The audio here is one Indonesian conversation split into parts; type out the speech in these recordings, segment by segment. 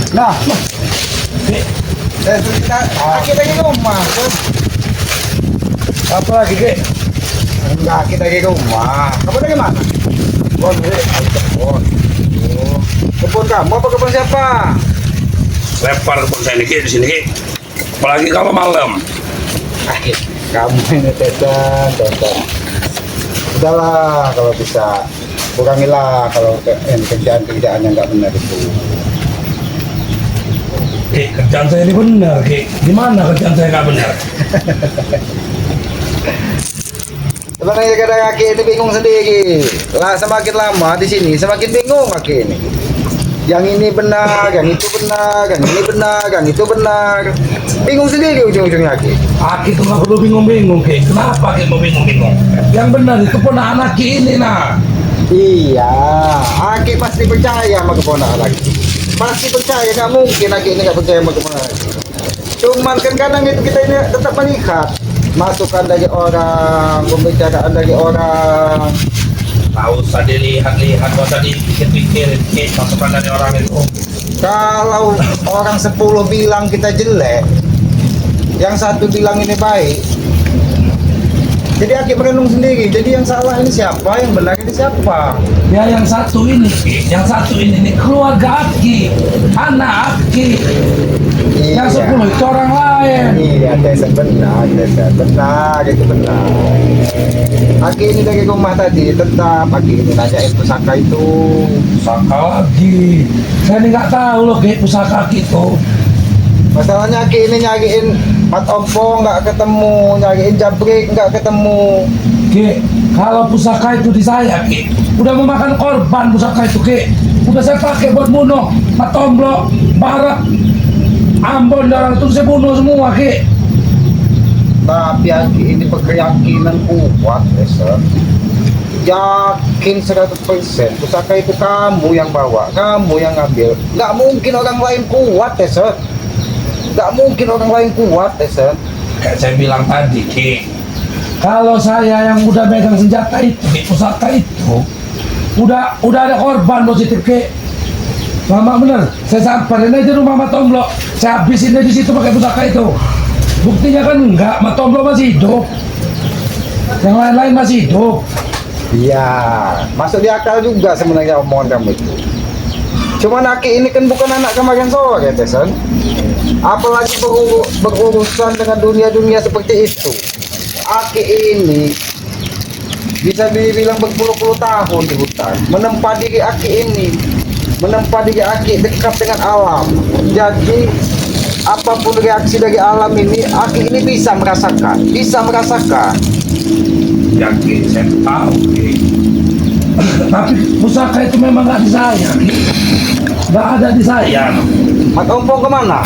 Nah, kita Aki lagi ke rumah. Apa lagi, Kek? Enggak, kita lagi ke rumah. Kamu dari mana? Kebun, Kek. Kebun. Oh, kebun kamu apa kebun siapa? Lempar kebun saya nih, Kek, di sini, Kek. Apalagi kalau malam. Kamu ini tetan. Udahlah kalau bisa kurangilah kalau kerjaan yang nggak benar itu. Kek, kerjaan saya ini benar, Kek. Gimana kerjaan saya nggak benar? Sebenarnya kadang Aki ini bingung sendiri. Lah semakin lama di sini semakin bingung Aki ini. Yang ini benar, yang itu benar, yang ini benar, yang itu benar. Bingung sendiri ujung-ujungnya Aki. Aki tuh nggak perlu bingung-bingung, Kek. Kenapa Kek mau bingung-bingung? Yang benar itu ponakan Aki ini, nah. Iya, Aki pasti percaya sama keponakan Aki. Pasti percaya, nggak mungkin Aki ini nggak percaya sama keponakan Aki. Cuman kan kadang itu kita ini tetap melihat masukan dari orang, pembicaraan dari orang. Tahu usah dilihat-lihat, gak usah dipikir-pikir, Kek, masukan dari orang itu. Kalau orang 10 bilang kita jelek, yang satu bilang ini baik, jadi Aki merenung sendiri. Jadi yang salah ini siapa, yang benar ini siapa? Ya yang satu ini, Kek. Yang satu ini keluarga Aki, anak Aki. Yang 10 itu orang lain. Iya, Tesen benar, itu benar. Aki ini dari rumah tadi tetap Aki ini nanyain pusaka itu. Pusaka lagi. Saya ini nggak tahu loh, Kek, pusaka Aki itu. Masalahnya Aki ini nyariin mat ompong nggak ketemu, nyariin jabrik nggak ketemu. Kek, kalau pusaka itu di saya, Kek, udah memakan korban pusaka itu, Kek. Udah saya pakai buat bunuh Matomblo, Barat, Ambon, dan itu saya bunuh semua, Kek. Tapi Aki ini berkeyakinan kuat, Tesen. Yakin 100% pusaka itu kamu yang bawa, kamu yang ngambil. Nggak mungkin orang lain kuat, Tesen. Nggak mungkin orang lain kuat, Tesen. Kayak saya bilang tadi, Kek, kalau saya yang udah megang senjata itu, Kek, pusaka itu, udah ada korban positif, Kek. Lama bener, saya samperin aja rumah Matomblo, saya habisin aja di situ pakai pusaka itu. Buktinya kan enggak, Matomblo masih hidup, yang lain-lain masih hidup. Iya, masuk di akal juga sebenarnya omongan kamu itu. Cuman Aki ini kan bukan anak kemarin sore, Tesen. Apalagi berurusan dengan dunia-dunia seperti itu. Aki ini bisa dibilang berpuluh-puluh tahun di hutan. Menempa diri Aki ini, menempa diri Aki dekat dengan alam. Jadi apapun reaksi dari alam ini, Aki ini bisa merasakan. Yakin, saya tahu, Kek. Tapi pusaka itu memang nggak di saya, Kek. Nggak ada di saya. Mat ompong kemana?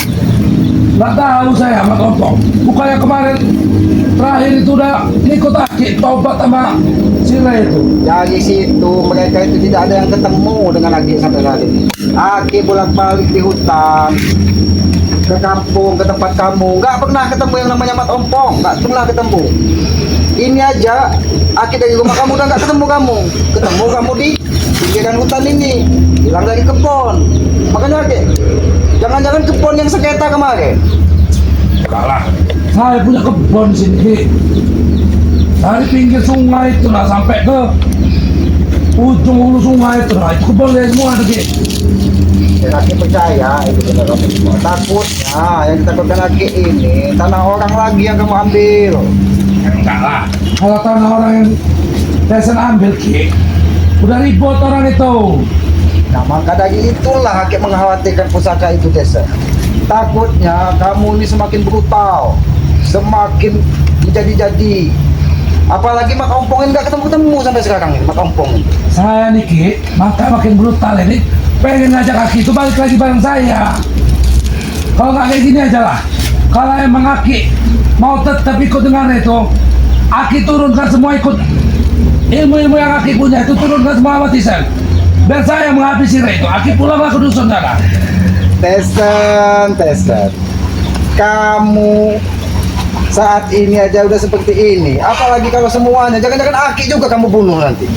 Nggak tahu saya sama Kompong. Bukannya kemarin terakhir itu udah ikut Aki tobat sama Sile itu. Dari situ mereka itu tidak ada yang ketemu dengan Aki sampai saat ini. Aki bolak-balik di hutan, ke kampung, ke tempat kamu, nggak pernah ketemu yang namanya Mat Ompong, nggak pernah ketemu. Ini aja Aki dari rumah kamu udah nggak ketemu kamu di pinggiran hutan ini, hilang dari kebun. Makanya Aki, jangan-jangan kebun yang sengketa kemarin. Kalah. Saya punya kebun di sini, Kek. Dari pinggir sungai itu lah sampai ke ujung hulu sungai itu lah. Itu kebun saya semua, Kek. Dan Aki percaya itu benar kamu semua. Takutnya yang ditakutkan Aki ini tanah orang lagi yang kamu ambil. Enggak lah. Kalau tanah orang yang Tesen ambil, Kek, udah ribut orang itu. Nah maka dari itulah Aki mengkhawatirkan pusaka itu, Desa. Takutnya kamu ini semakin brutal, semakin menjadi-jadi. Apalagi Mak Ompong ini nggak ketemu sampai sekarang ini, Mak Ompong. Saya nih, Kek, maka makin brutal ini. Pengen ngajak Aki itu balik lagi bareng saya. Kalau nggak kayak gini aja lah. Kalau emang Aki mau tetap ikut dengan itu, Aki turunkan semua ikut ilmu-ilmu yang Aki punya itu, turunkan semua sama Tisen. Biar saya menghabisi itu. Aki pulanglah ke dusun sana. Tesen. Kamu saat ini aja udah seperti ini. Apalagi kalau semuanya, jangan-jangan Aki juga kamu bunuh nanti.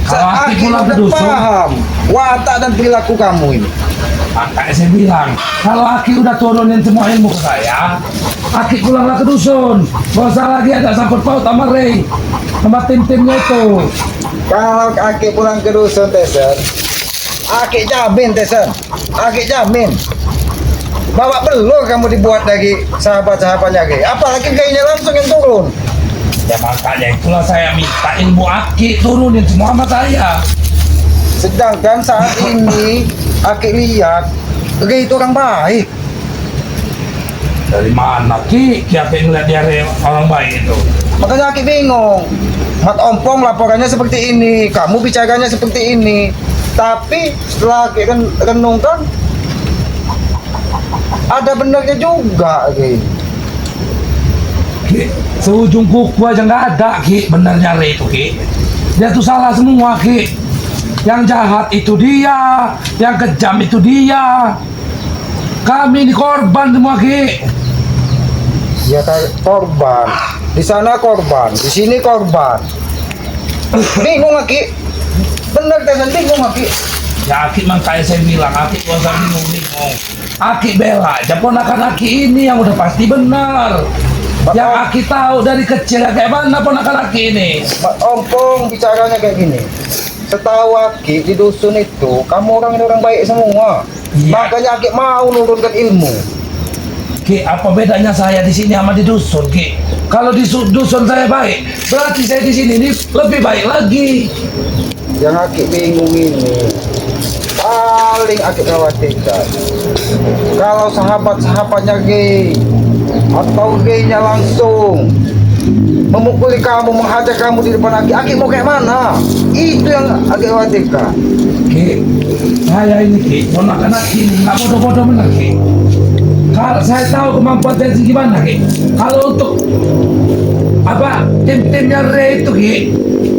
Kalau Aki pulang ke udah dusun, paham watak dan perilaku kamu ini. Makanya saya bilang, kalau Aki udah turunin semua ilmu ke saya, Aki pulanglah ke dusun. Gak usah lagi ada sangkut paut sama Ray, sama tim-timnya itu. Kalau Aki pulang ke dusun Tesen, Aki jamin Tesen, Aki jamin. Bawa belur kamu dibuat lagi sahabat-sahabatnya Aki. Apalagi kayaknya langsung yang turun. Ya makanya itulah saya minta ilmu Aki turunin semua sama saya. Sedangkan saat ini Aki lihat Ray itu orang baik. Dari mana Ki? Ki Aki ngeliat dia orang baik itu. Makanya Aki bingung. Mat Ompong laporannya seperti ini, kamu bicaranya seperti ini. Tapi setelah Aki renungkan, ada benarnya juga Ki. Ki, seujung kuku aja nggak ada Ki, benernya Ray itu Ki. Dia tuh salah semua Ki. Yang jahat itu dia, yang kejam itu dia. Kami ini korban semua Ki. Ya kan korban. Di sana korban, di sini korban. Bingung Aki. Bener Tesen, bingung Aki. Ya Aki makanya saya bilang, Aki gak usah bingung-bingung. Aki bela aja ponakan Aki ini yang udah pasti benar. Yang Aki tahu dari kecil ya kayak mana ponakan Aki ini. Mat Ompong bicaranya kayak gini. Setahu Aki di dusun itu, kamu orang ini orang baik semua. Iya. Makanya Aki mau nurunkan ilmu. Ki, apa bedanya saya di sini sama di dusun Ki? Kalau di dusun saya baik, berarti saya di sini ini lebih baik lagi. Yang Aki bingung ini, paling Aki khawatirkan kalau sahabat-sahabatnya gay atau gaynya langsung memukuli kamu, menghajar kamu di depan Aki mau kayak mana? Itu yang Aki khawatirkan. Ki, saya ini Ki, ponakan Aki ini nggak bodoh-bodoh benar Ki. Kalau saya tahu kemampuan saya gimana Ki. Kalau untuk apa tim-timnya Ray itu Ki,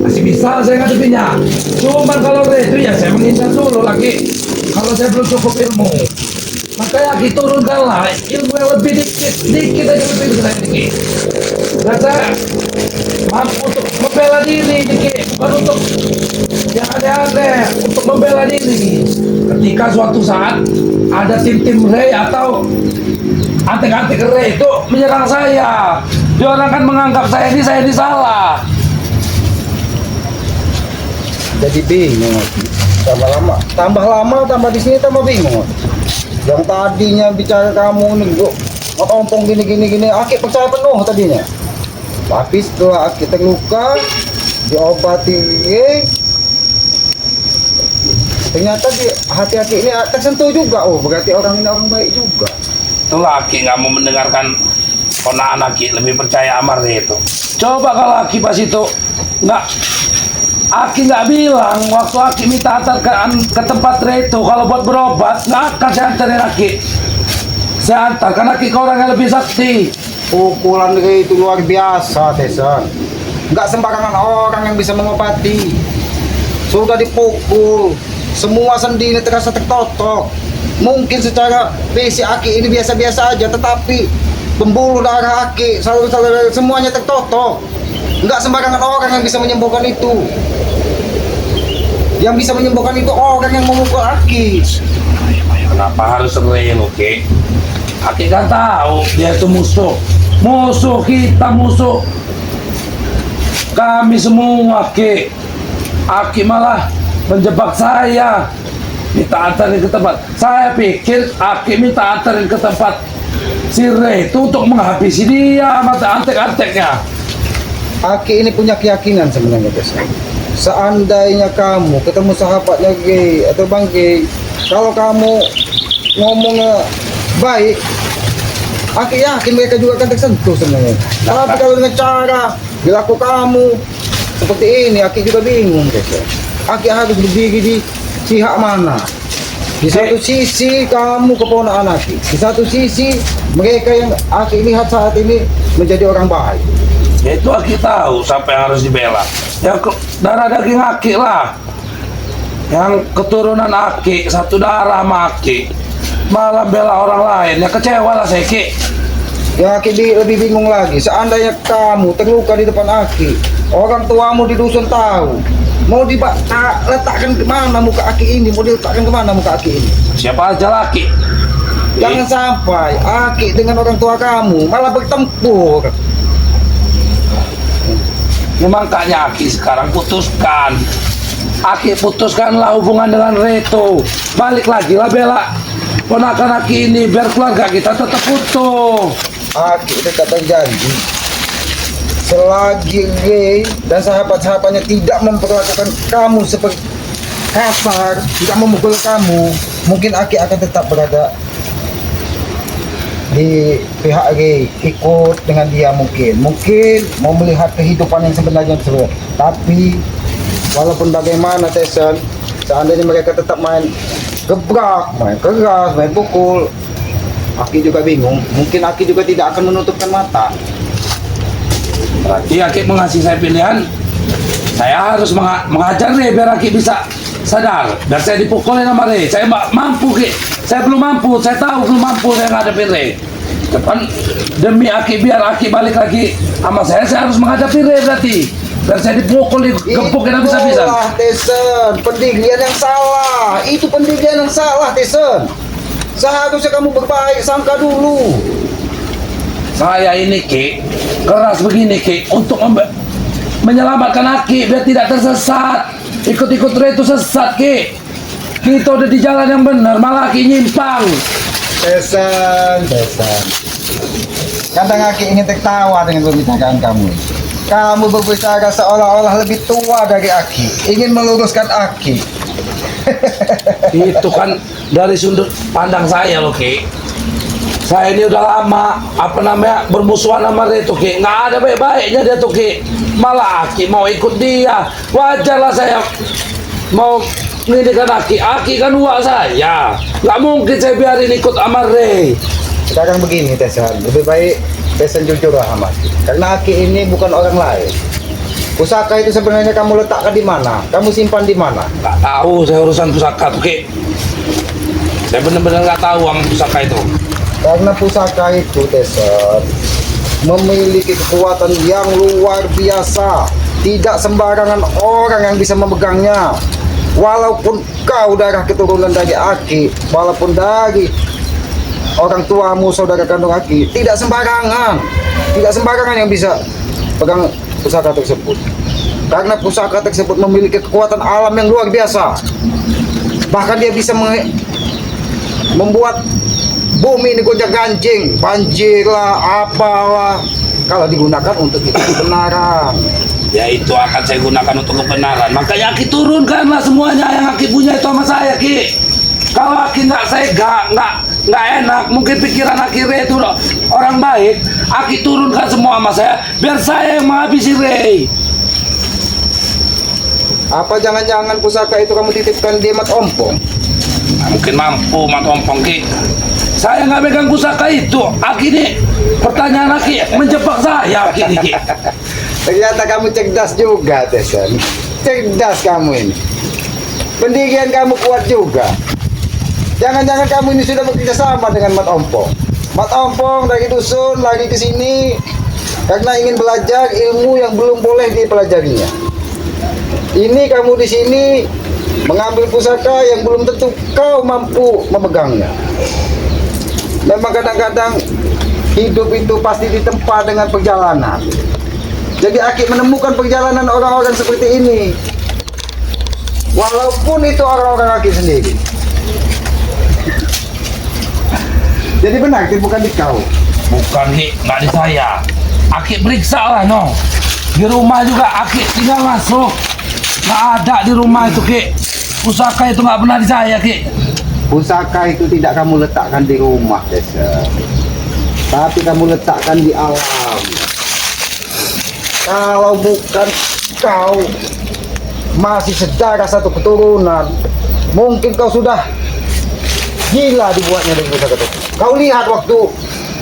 masih bisa saya ngadepinnya. Cuman kalau Ray itu ya saya menghindar dulu lagi. Kalau saya belum cukup ilmu, makanya Ki turunkanlah ilmu yang lebih dikit aja lebih dari saya Ki. Dan saya mampu untuk membela diri Ki, bukan untuk yang aneh-aneh, untuk membela diri. Ketika suatu saat ada tim-tim Ray atau antek-antek Ray itu menyerang saya, dia orang kan menganggap saya ini salah. Jadi bingung Aki. Tambah lama tambah di sini tambah bingung. Yang tadinya bicara kamu nih, Mat Ompong gini Aki percaya penuh tadinya. Tapi setelah Aki terluka, diobati, ternyata di hati Aki ini tersentuh juga. Oh, berarti orang ini orang baik juga. Itulah Aki nggak mau mendengarkan ponakan Aki, lebih percaya Amar itu. Coba kalau Aki pas itu nggak, Aki nggak bilang waktu Aki minta antar ke tempat Ray itu kalau buat berobat, nggak akan saya antarin Aki. Saya antar karena Aki ke orang yang lebih sakti. Pukulan Ray itu luar biasa, Tesen. Nggak sembarangan orang yang bisa mengobati. Sudah dipukul, semua sendi ini terasa tertotok. Mungkin secara fisik Aki ini biasa-biasa aja, tetapi pembuluh darah Aki, saluran semuanya tertotok. Nggak sembarangan orang yang bisa menyembuhkan itu. Yang bisa menyembuhkan itu orang yang memukul Aki. Kenapa harus Ray Ki? Aki kan tahu dia itu musuh kita, musuh kami semua Ki. Aki malah menjebak saya, minta antarin ke tempat. Saya pikir Aki minta antarin ke tempat si Ray itu untuk menghabisi dia mata antek-anteknya. Aki ini punya keyakinan sebenarnya, guys. Seandainya kamu ketemu sahabatnya Gay atau Bang Gay, kalau kamu ngomongnya baik, Aki yakin mereka juga akan tersentuh sebenarnya. Tapi kalau dengan cara berlaku kamu seperti ini, Aki juga bingung, guys. Aki harus berdiri di pihak mana? Di satu sisi kamu keponakan Aki, di satu sisi mereka yang Aki lihat saat ini menjadi orang baik. Ya itu Aki tahu siapa yang harus dibela. Yang darah daging Aki lah, yang keturunan Aki, satu darah sama Aki, malah bela orang lain. Ya kecewa lah saya Ki. Yang Aki lebih bingung lagi, seandainya kamu terluka di depan Aki, orang tuamu di dusun tahu, mau letakkan kemana muka Aki ini, mau diletakkan kemana muka Aki ini? Siapa aja laki? Jangan sampai Aki dengan orang tua kamu malah bertempur. Makanya Aki sekarang putuskan. Aki putuskanlah hubungan dengan Reto. Balik lagi lah bela ponakan Aki ini biar keluarga kita tetap utuh. Aki tetap berjanji, selagi Ray dan sahabat-sahabatnya tidak memperlakukan kamu seperti kasar, tidak memukul kamu, mungkin Aki akan tetap berada di pihak Ray, ikut dengan dia mungkin mau melihat kehidupan yang sebenarnya. Tapi walaupun bagaimana Tyson, seandainya mereka tetap main gebrak, main keras, main pukul, Aki juga bingung. Mungkin Aki juga tidak akan menutupkan mata. Berarti Aki mengasih saya pilihan. Saya harus mengajar Re biar Aki bisa sadar. Biar saya dipukulin sama Re. Saya mampu Ki. Saya belum mampu. Saya tahu belum mampu saya ngadepin Re. Depan demi Aki biar Aki balik lagi sama saya harus menghadapi Re berarti. Biar saya dipukul, digebukin habis-habisan. Itulah Tyson, pendirian yang salah. Itu pendirian yang salah Tyson. Seharusnya kamu berbaik sangka dulu. Saya ini Ki, keras begini Ki, untuk menyelamatkan Aki biar tidak tersesat. Ikut-ikut Re itu sesat Ki. Kita udah di jalan yang benar, malah Aki nyimpang. Tyson. Kadang Aki ingin tertawa dengan pembicaraan kamu. Kamu berbicara seolah-olah lebih tua dari Aki, ingin meluruskan Aki. Itu kan dari sudut pandang saya loh Ki. Saya ini udah lama bermusuhan sama dia tuh Ki. Nggak ada baik-baiknya dia tuh Ki. Malah Aki mau ikut dia. Wajarlah saya mau mendidikan Aki. Aki kan uak saya. Nggak mungkin saya biarin ikut sama Ray. Sekarang begini Tyson, lebih baik Tyson jujur lah sama Aki. Karena Aki ini bukan orang lain. Pusaka itu sebenarnya kamu letakkan di mana? Kamu simpan di mana? Nggak tahu saya urusan pusaka tuh Ki. Saya benar-benar nggak tahu uang pusaka itu. Karena pusaka itu Tyson memiliki kekuatan yang luar biasa. Tidak sembarangan orang yang bisa memegangnya. Walaupun kau darah keturunan dari Aki, walaupun dari orang tuamu saudara kandung Aki, tidak sembarangan yang bisa pegang pusaka tersebut. Karena pusaka tersebut memiliki kekuatan alam yang luar biasa. Bahkan dia bisa membuat bumi ini gonjang ganjing, banjir lah, apalah, kalau digunakan untuk itu kebenaran. Ya itu akan saya gunakan untuk kebenaran. Makanya Aki turunkanlah semuanya yang Aki punya itu sama saya Ki. Kalau Aki saya nggak enak, mungkin pikiran Aki Ray itu orang baik. Aki turunkan semua sama saya, biar saya yang menghabisi Ray. Apa jangan-jangan pusaka itu kamu titipkan di Mat Ompong? Nah, mungkin mampu Mat Ompong Ki. Saya nggak megang pusaka itu. Aki ini pertanyaan Aki menjebak saya Aki ini Ki. Ternyata kamu cerdas juga Tyson. Cerdas kamu ini. Pendirian kamu kuat juga. Jangan-jangan kamu ini sudah bekerja sama dengan Mat Ompong. Mat Ompong dari dusun lagi ke sini karena ingin belajar ilmu yang belum boleh dipelajarinya. Ini kamu di sini mengambil pusaka yang belum tentu kau mampu memegangnya. Memang kadang-kadang hidup itu pasti ditempa dengan perjalanan. Jadi Aki menemukan perjalanan orang-orang seperti ini. Walaupun itu orang-orang Aki sendiri. Jadi benar, itu bukan di kau. Bukan Ki, nggak di saya. Aki periksa lah no. Di rumah juga Aki tinggal masuk. Nggak ada di rumah itu Ki. Pusaka itu nggak pernah di saya Ki. Pusaka itu tidak kamu letakkan di rumah, Desa. Tapi kamu letakkan di alam. Kalau bukan kau masih sedarah satu keturunan, mungkin kau sudah gila dibuatnya dengan pusaka itu. Kau lihat waktu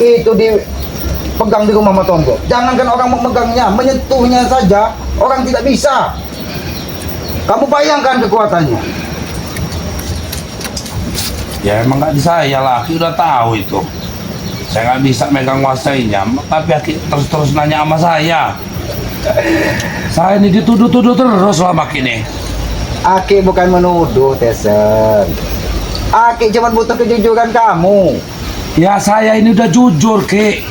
itu dipegang di rumah Matombo. Jangankan orang memegangnya, menyentuhnya saja orang tidak bisa. Kamu bayangkan kekuatannya. Ya emang nggak di saya lah, Aki udah tahu itu. Saya nggak bisa megang kuasainya, tapi Aki terus-terus nanya sama saya. Saya ini dituduh-tuduh terus selama ini. Aki bukan menuduh, Tesen. Aki cuma butuh kejujuran kamu. Ya saya ini udah jujur, Ki.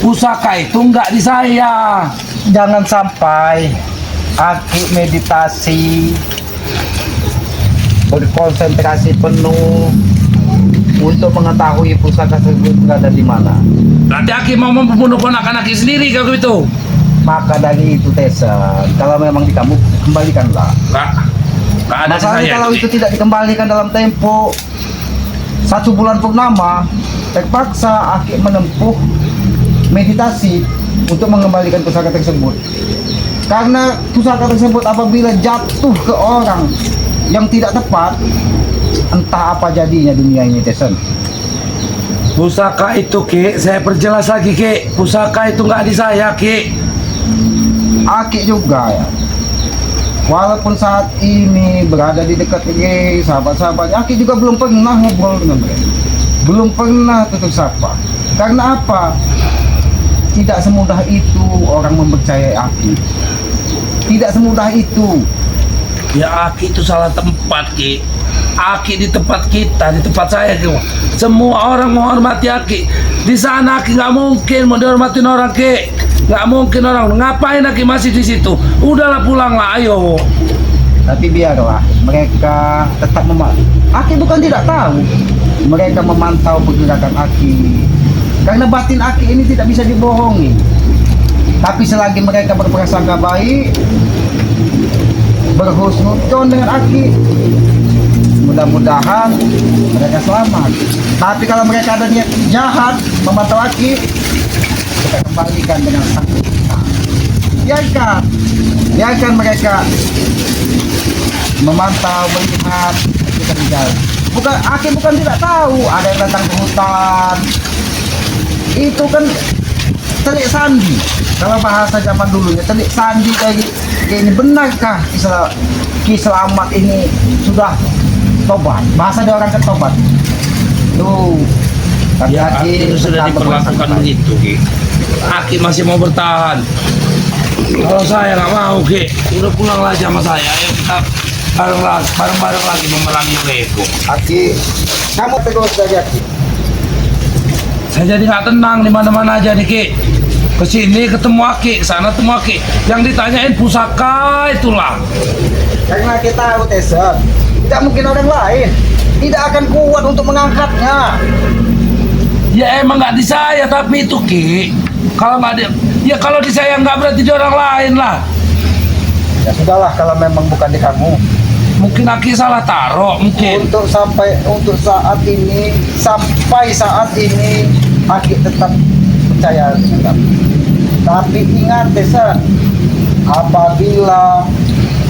Pusaka itu nggak di saya. Jangan sampai Aki meditasi, berkonsentrasi penuh untuk mengetahui pusaka tersebut berada di mana. Nanti Aki mau membunuh ponakan Aki sendiri kalau itu. Maka dari itu, Tesen, kalau memang di kamu, kembalikanlah. Nggak ada di Masalahnya saya. kalau itu tidak dikembalikan dalam tempo 1 bulan purnama, terpaksa Aki menempuh meditasi untuk mengembalikan pusaka tersebut. Karena pusaka tersebut apabila jatuh ke orang yang tidak tepat, entah apa jadinya dunia ini, Tesen. Pusaka itu, Ki, saya perjelas lagi, Ki. Pusaka itu nggak di saya, Ki. Aki juga ya. Walaupun saat ini berada di dekat sahabat-sahabatnya, Aki juga belum pernah ngobrol dengan mereka. Belum pernah tutup sapa. Karena apa? Tidak semudah itu orang mempercayai Aki. Tidak semudah itu. Ya Aki itu salah tempat, Ki. Aki di tempat kita, di tempat saya, Ki. Semua orang menghormati Aki. Di sana Aki nggak mungkin mau dihormatin orang, Ki. Nggak mungkin orang. Ngapain Aki masih di situ? Udahlah pulanglah, ayo. Tapi biarlah mereka tetap memantau. Aki bukan tidak tahu. Mereka memantau pergerakan Aki. Karena batin Aki ini tidak bisa dibohongi. Tapi selagi mereka berprasangka baik, berhusnuzon dengan Aki, mudah-mudahan mereka selamat. Tapi kalau mereka ada niat jahat memantau Aki, kita kembalikan dengan sakit. Biarkan mereka memantau, melihat kita di jalan. Aki bukan tidak tahu ada yang datang ke hutan. Itu kan telik sandi. Kalau bahasa zaman dulunya telik sandi kayak ini. Benarkah Ki Selamat ini sudah tobat? Bahasa dia orang ketobat. Tuh. Tapi Ya Aki itu sudah tetap diperlakukan berprasangka. begitu, Ki. Aki masih mau bertahan. Kalau saya nggak mau, Ki. Udah pulang aja sama saya. Ayo kita bareng-bareng lagi memerangi Reko. Aki, kamu tegur saja Aki. Saya jadi nggak tenang di mana-mana aja nih, Ki. Kesini ketemu Aki, sana ketemu Aki. Yang ditanyain pusaka itulah. Karena kita tahu, Tesen, tidak mungkin orang lain tidak akan kuat untuk mengangkatnya. Ya emang nggak di saya, tapi itu, Ki. Kalau nggak di, ya kalau di saya nggak berarti di orang lain lah. Ya sudahlah, kalau memang bukan di kamu. Mungkin Aki salah taruh, mungkin. Untuk sampai saat ini Aki tetap percaya dengan kamu. Tapi ingat, Tesen, apabila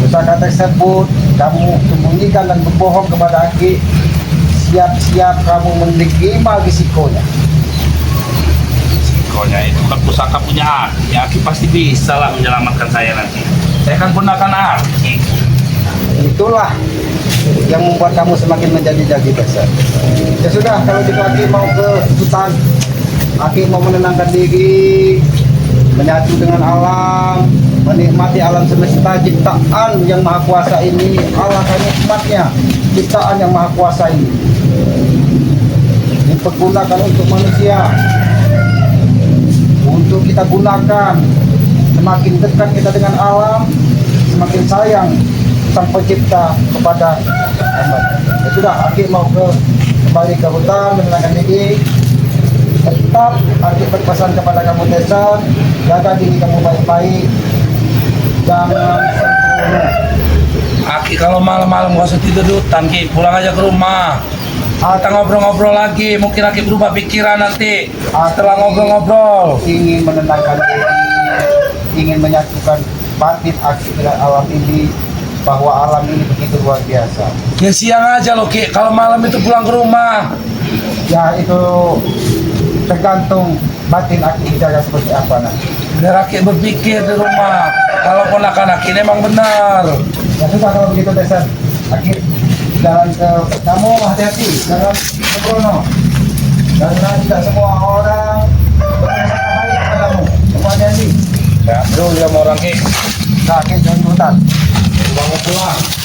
pusaka tersebut kamu sembunyikan dan berbohong kepada Aki, siap-siap kamu menerima risikonya. Pokoknya itu kan pusaka punya Aki. Ya Aki pasti bisa lah menyelamatkan saya nanti. Saya kan ponakan Aki. Itulah yang membuat kamu semakin menjadi-jadi, Tesen. Ya sudah, kalau gitu Aki mau ke hutan. Aki mau menenangkan diri, menyatu dengan alam, menikmati alam semesta ciptaan yang maha kuasa ini. Alangkah nikmatnya ciptaan yang maha kuasa ini dipergunakan untuk manusia, untuk kita gunakan. Semakin dekat kita dengan alam, semakin sayang sang pencipta kepada hamba. Ya sudah, Aki mau kembali ke hutan, menenangkan diri. Tetap Aki berpesan kepada kamu, Tesen, jaga diri kamu baik-baik, jangan sembrono. Aki kalau malam-malam gak usah tidur di hutan, Ki. Pulang aja ke rumah. Kita ngobrol-ngobrol lagi. Mungkin Aki berubah pikiran nanti setelah ngobrol-ngobrol. Ingin menenangkan diri, ingin menyatukan batin Aki dengan alam ini, bahwa alam ini begitu luar biasa. Ya siang aja loh, Ki. Kalau malam itu pulang ke rumah. Ya itu tergantung batin Aki dijaga seperti apa nanti. Biar Aki berpikir di rumah. Kalau ponakan Aki ini emang benar. Ya sudah, kalau begitu, Tesen, Aki jalan ke kamu, hati-hati, jangan sembrono. Karena tidak semua orang ada nih. Ya, bro, dia mau orang Ki. Kakek jangan hutan. Mau pulang.